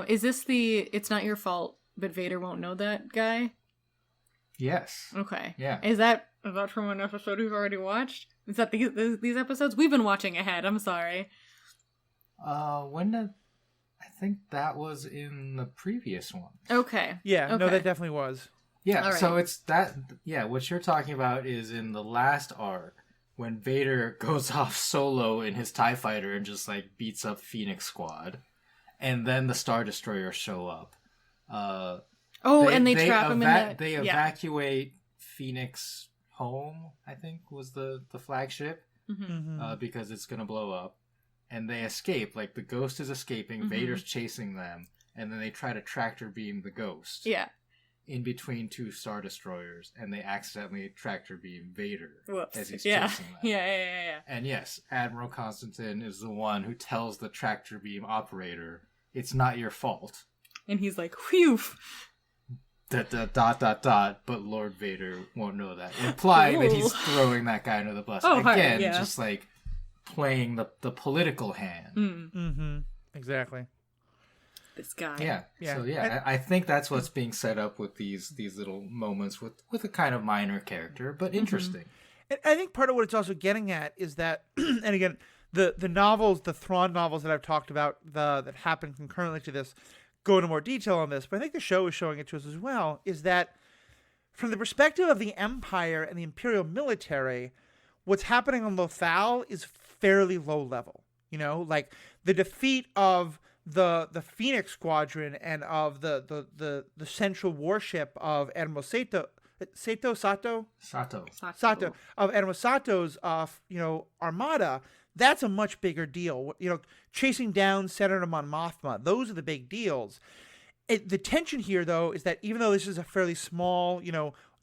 Is this the "It's not your fault, but Vader won't know that" guy? Yes. Okay. Yeah. Is that from an episode we've already watched? Is that these episodes we've been watching ahead? I'm sorry. I think that was in the previous one. Okay. Yeah. Okay. No, that definitely was. Yeah. Right. So it's that. Yeah. What you're talking about is in the last arc, when Vader goes off solo in his TIE fighter and just like beats up Phoenix Squad, and then the Star Destroyers show up. And they trap him in the... They evacuate Phoenix home, I think, was the flagship, because it's going to blow up. And they escape. Like, the Ghost is escaping, Vader's chasing them, and then they try to tractor beam the Ghost. Yeah. In between two Star Destroyers, and they accidentally tractor beam Vader as he's chasing them. Yeah. And yes, Admiral Constantine is the one who tells the tractor beam operator, "It's not your fault." And he's like, "Whew." But Lord Vader won't know that, implying that he's throwing that guy under the bus. Again, just like playing the political hand. Exactly. This guy. Yeah. So I think that's what's being set up with these little moments with a kind of minor character, but interesting. And I think part of what it's also getting at is that, and again, the novels, the Thrawn novels that I've talked about, that happen concurrently to this, go into more detail on this, but I think the show is showing it to us as well, is that from the perspective of the Empire and the Imperial military, what's happening on Lothal is fairly low level. You know, like the defeat of the Phoenix Squadron and of the central warship of Admiral Sato of Admiral Sato's armada. That's a much bigger deal. You know, chasing down Senator Mon Mothma, those are the big deals. The tension here, though, is that even though this is a fairly small,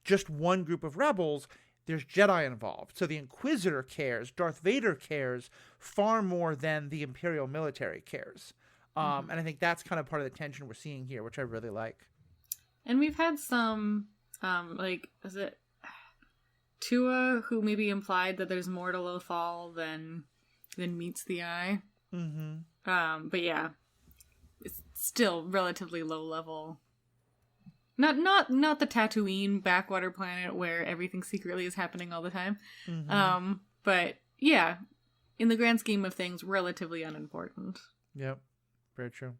just one group of rebels, there's Jedi involved. So the Inquisitor cares, Darth Vader cares far more than the Imperial military cares. And I think that's kind of part of the tension we're seeing here, which I really like. And we've had some, is it Tua, who maybe implied that there's more to Lothal than meets the eye. Mm-hmm. But yeah, it's still relatively low level. Not the Tatooine backwater planet where everything secretly is happening all the time. Mm-hmm. But yeah, in the grand scheme of things, relatively unimportant. Yep, very true.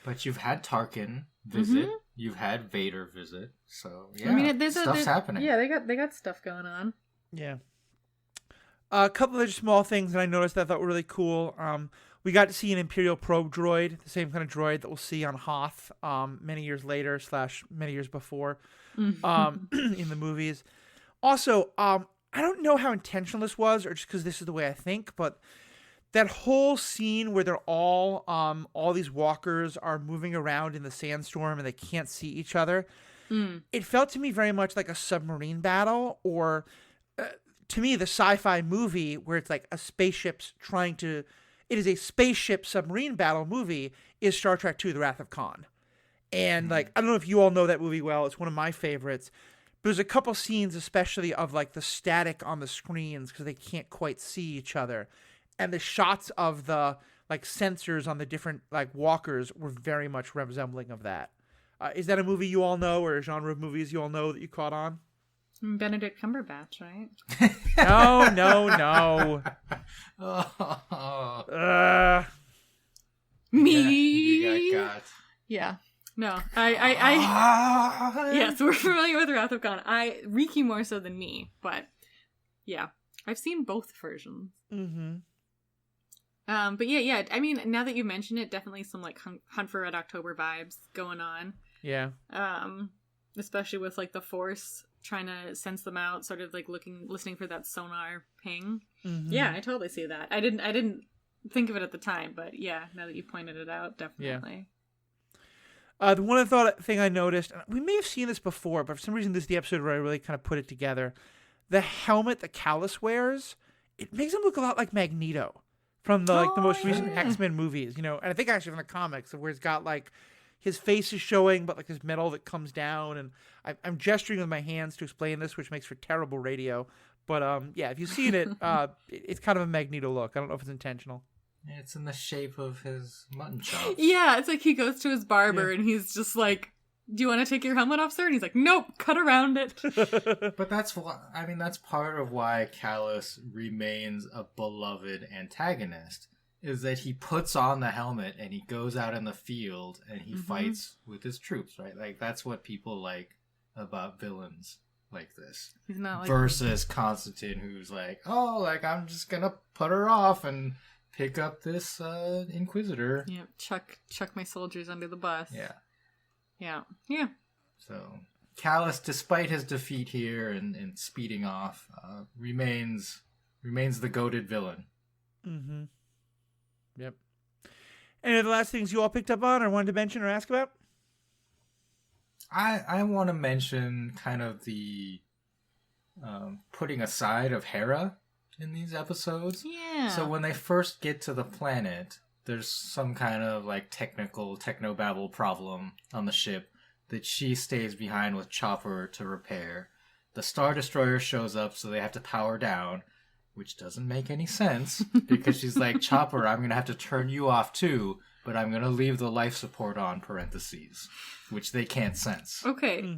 But you've had Tarkin visit. You've had Vader visit. So yeah, I mean, stuff's happening. Yeah, they got stuff going on. Yeah. A couple of small things that I noticed that I thought were really cool. We got to see an Imperial probe droid, the same kind of droid that we'll see on Hoth many years later / many years before in the movies. Also, I don't know how intentional this was or just because this is the way I think, but that whole scene where they're all these walkers are moving around in the sandstorm and they can't see each other, it felt to me very much like a submarine battle or... to me, the sci-fi movie where it's like a spaceship's it is a spaceship submarine battle movie is Star Trek II, The Wrath of Khan. And I don't know if you all know that movie well. It's one of my favorites. But there's a couple scenes, especially of like the static on the screens because they can't quite see each other. And the shots of the like sensors on the different like walkers were very much resembling of that. Is that a movie you all know or a genre of movies you all know that you caught on? Benedict Cumberbatch, right? No. Me. You got. Yeah. No. I yes, we're familiar with Wrath of Khan. Riki more so than me, but yeah. I've seen both versions. Mm-hmm. But yeah. I mean, now that you mention it, definitely some like Hunt for Red October vibes going on. Yeah. Especially with like the Force trying to sense them out, sort of like listening for that sonar ping. Mm-hmm. Yeah, I totally see that. I didn't think of it at the time, but yeah, now that you pointed it out, definitely. Yeah. The one other thing I noticed, and we may have seen this before, but for some reason this is the episode where I really kind of put it together. The helmet that Callus wears, it makes him look a lot like Magneto from the most recent X-Men movies, and I think actually from the comics where he's got like his face is showing, but like his metal that comes down, and I'm gesturing with my hands to explain this, which makes for terrible radio. But yeah, if you've seen it, it's kind of a Magneto look. I don't know if it's intentional. It's in the shape of his mutton chops. Yeah, it's like he goes to his barber and he's just like, "Do you want to take your helmet off, sir?" And he's like, "Nope, cut around it." But that's part of why Callus remains a beloved antagonist. Is that he puts on the helmet and he goes out in the field and he fights with his troops, right? Like, that's what people like about villains like this. He's not like... Versus Constantine, who's like, I'm just gonna put her off and pick up this Inquisitor. Yeah, chuck my soldiers under the bus. Yeah. So, Callus, despite his defeat here and speeding off, remains the goated villain. Mm-hmm. Yep. Any of the last things you all picked up on or wanted to mention or ask about? I want to mention kind of the putting aside of Hera in these episodes. Yeah. So when they first get to the planet, there's some kind of like technobabble problem on the ship that she stays behind with Chopper to repair. The Star Destroyer shows up, so they have to power down. Which doesn't make any sense, because she's like, "Chopper, I'm going to have to turn you off too, but I'm going to leave the life support on, parentheses," which they can't sense. Okay.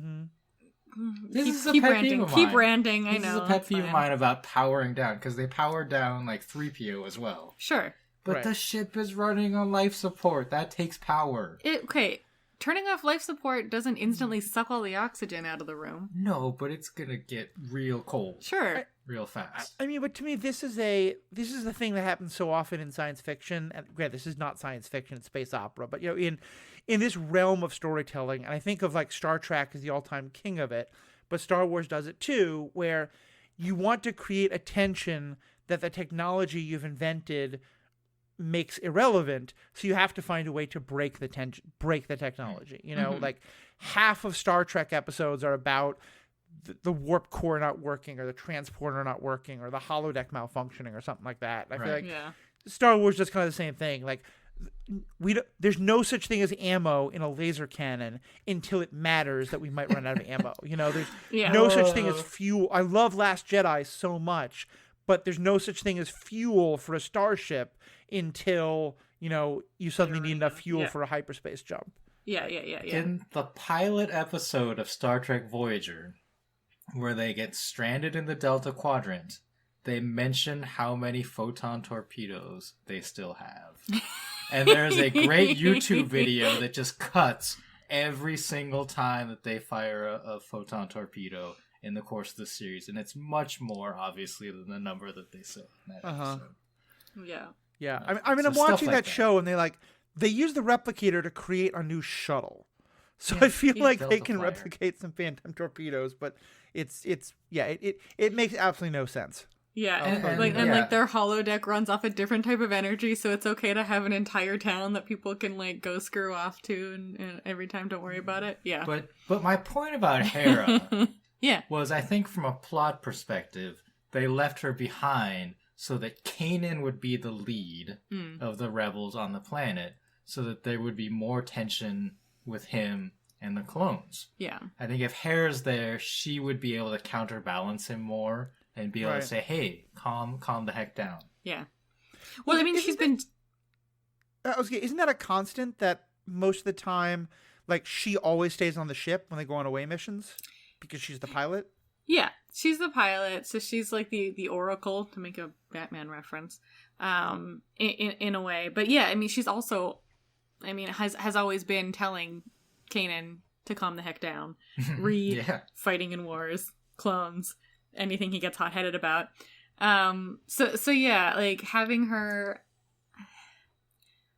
This is a keep pet branding. peeve of mine. Keep branding, I know. This is a pet peeve of mine about powering down, because they power down like 3PO as well. Sure. But the ship is running on life support. That takes power. Okay, turning off life support doesn't instantly suck all the oxygen out of the room. No, but it's gonna get real cold. Sure. Real fast. I mean, but to me, this is the thing that happens so often in science fiction. And granted, this is not science fiction; it's space opera. But in this realm of storytelling, and I think of like Star Trek as the all-time king of it, but Star Wars does it too, where you want to create a tension that the technology you've invented makes irrelevant, so you have to find a way to break the technology. Like half of Star Trek episodes are about the warp core not working, or the transporter not working, or the holodeck malfunctioning, or something like that. I feel like Star Wars does kind of the same thing. Like there's no such thing as ammo in a laser cannon until it matters that we might run out of ammo. There's no such thing as fuel. I love Last Jedi so much, but there's no such thing as fuel for a starship until, you suddenly need enough fuel for a hyperspace jump. Yeah. In the pilot episode of Star Trek Voyager, where they get stranded in the Delta Quadrant, they mention how many photon torpedoes they still have. And there's a great YouTube video that just cuts every single time that they fire a photon torpedo in the course of the series. And it's much more, obviously, than the number that they say in that episode. Yeah. Yeah. I mean, I'm watching that show, and they use the replicator to create a new shuttle. So I feel like they can replicate some phantom torpedoes, but it makes absolutely no sense. Yeah, and their holodeck runs off a different type of energy, so it's okay to have an entire town that people can like go screw off to, and every time don't worry about it. Yeah. But my point about Hera was, I think from a plot perspective, they left her behind so that Kanan would be the lead of the rebels on the planet, so that there would be more tension with him and the clones. Yeah. I think if Hera's there, she would be able to counterbalance him more and be able to say, hey, calm the heck down. Yeah. Well, I mean, she's been... isn't that a constant that most of the time, like, she always stays on the ship when they go on away missions? Because she's the pilot? Yeah, she's the pilot, so she's like the Oracle, to make a Batman reference, in a way. But yeah, I mean, she's also, has always been telling Kanan to calm the heck down. Fighting in wars, clones, anything he gets hot-headed about. So yeah, like, having her...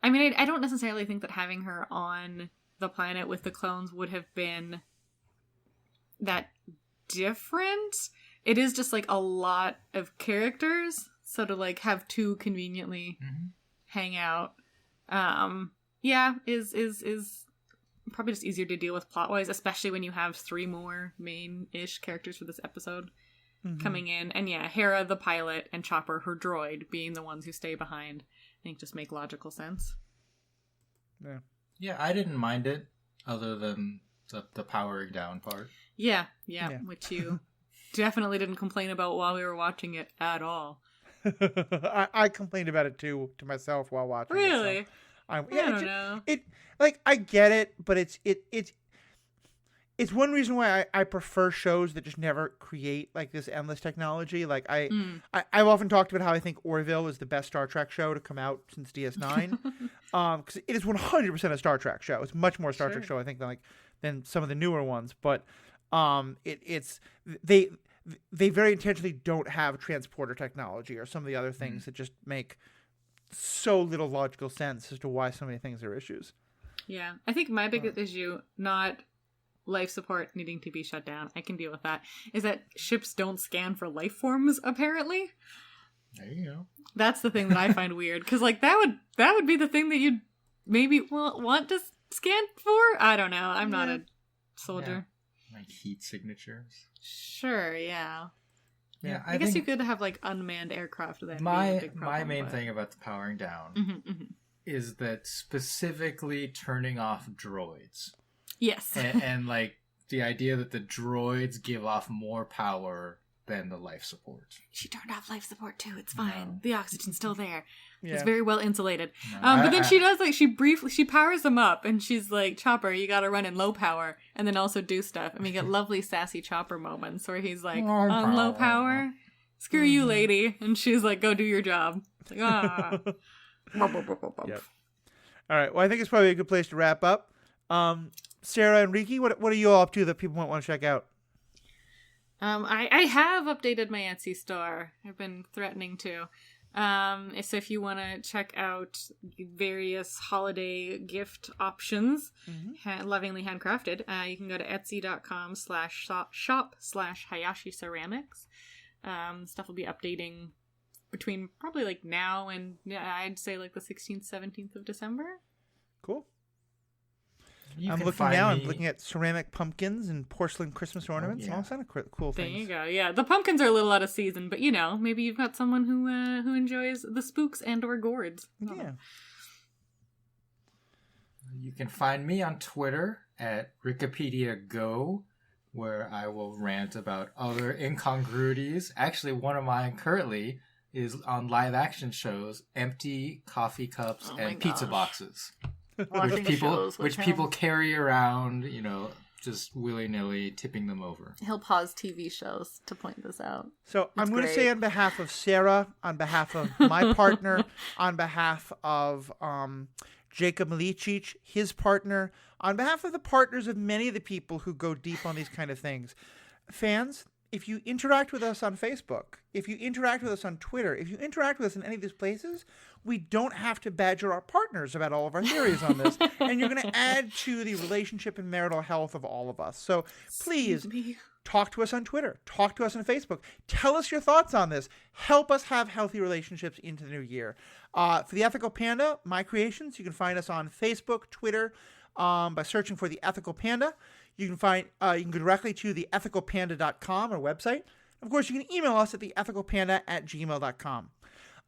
I mean, I don't necessarily think that having her on the planet with the clones would have been that different. It is just, like, a lot of characters, so to, like, have two conveniently hang out, is probably just easier to deal with plot-wise, especially when you have 3 more main-ish characters for this episode coming in. And yeah, Hera, the pilot, and Chopper, her droid, being the ones who stay behind, I think just make logical sense. Yeah, I didn't mind it, other than the powering down part. Yeah, which you definitely didn't complain about while we were watching it at all. I complained about it too to myself while watching it. Really? So I don't know. I get it, but it's one reason why I prefer shows that just never create like this endless technology. Like I've often talked about how I think Orville is the best Star Trek show to come out since DS9, because it is 100% a Star Trek show. It's much more Star Trek show, I think, than some of the newer ones. But they very intentionally don't have transporter technology or some of the other things that just make so little logical sense as to why so many things are issues. Yeah, I think my biggest issue, not life support needing to be shut down, I can deal with that, is that ships don't scan for life forms, apparently. There you go. That's the thing that I find weird, because like that would be the thing that you'd maybe want to scan for? I don't know. I'm not a soldier. Yeah. Like heat signatures. Sure, yeah. Yeah, I guess you could have like unmanned aircraft. That my main thing about the powering down is that specifically turning off droids. Yes, and like the idea that the droids give off more power than the life support. She turned off life support too. It's fine. No. The oxygen's still there. Yeah. It's very well insulated. No, but then she does like she powers them up, and she's like, Chopper, you got to run in low power, and then also do stuff. And we get lovely sassy Chopper moments where he's like, on low power, screw you, lady, and she's like, go do your job. It's like, Yep. All right. Well, I think it's probably a good place to wrap up. Sarah and Riki, what are you all up to that people might want to check out? I have updated my Etsy store. I've been threatening to. So if you want to check out various holiday gift options, lovingly handcrafted, you can go to etsy.com/shop/Hayashi Ceramics. Stuff will be updating between probably like now and I'd say like the 16th, 17th of December. Cool. You I'm can looking find now. me- I'm looking at ceramic pumpkins and porcelain Christmas ornaments. yeah. All kind of cool There things. you go. Yeah, the pumpkins are a little out of season, but maybe you've got someone who enjoys the spooks and/or gourds. Yeah. You can find me on Twitter at WikipediaGo, where I will rant about other incongruities. Actually, one of mine currently is on live action shows, empty coffee cups Oh my and pizza gosh. boxes. Watching shows with Which him. people carry around, just willy-nilly tipping them over. He'll pause TV shows to point this out. So I'm It's going to say great. on behalf of Sarah, on behalf of my partner, on behalf of Jacob Milicic, his partner, on behalf of the partners of many of the people who go deep on these kind of things, fans, if you interact with us on Facebook, if you interact with us on Twitter, if you interact with us in any of these places, we don't have to badger our partners about all of our theories on this. And you're going to add to the relationship and marital health of all of us. So please talk to us on Twitter. Talk to us on Facebook. Tell us your thoughts on this. Help us have healthy relationships into the new year. For The Ethical Panda, my creations, you can find us on Facebook, Twitter, by searching for The Ethical Panda. You can go directly to theethicalpanda.com, our website. Of course, you can email us at theethicalpanda@gmail.com.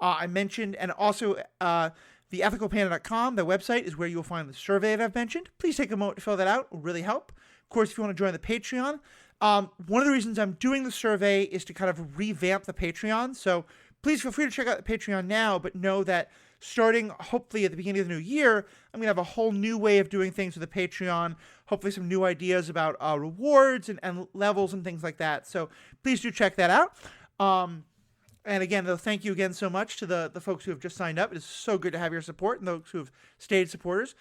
I mentioned, and also theethicalpanda.com, the website is where you'll find the survey that I've mentioned. Please take a moment to fill that out. It will really help. Of course, if you want to join the Patreon, one of the reasons I'm doing the survey is to kind of revamp the Patreon. So please feel free to check out the Patreon now, but know that starting hopefully at the beginning of the new year, I'm going to have a whole new way of doing things with the Patreon, hopefully some new ideas about rewards and levels and things like that. So please do check that out. And again, though, thank you again so much to the folks who have just signed up. It is so good to have your support, and those who have stayed supporters.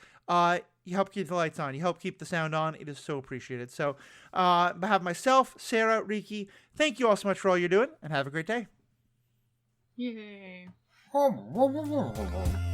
You help keep the lights on. You help keep the sound on. It is so appreciated. So on behalf of myself, Sarah, Riki, thank you all so much for all you're doing, and have a great day. Yay. Oh,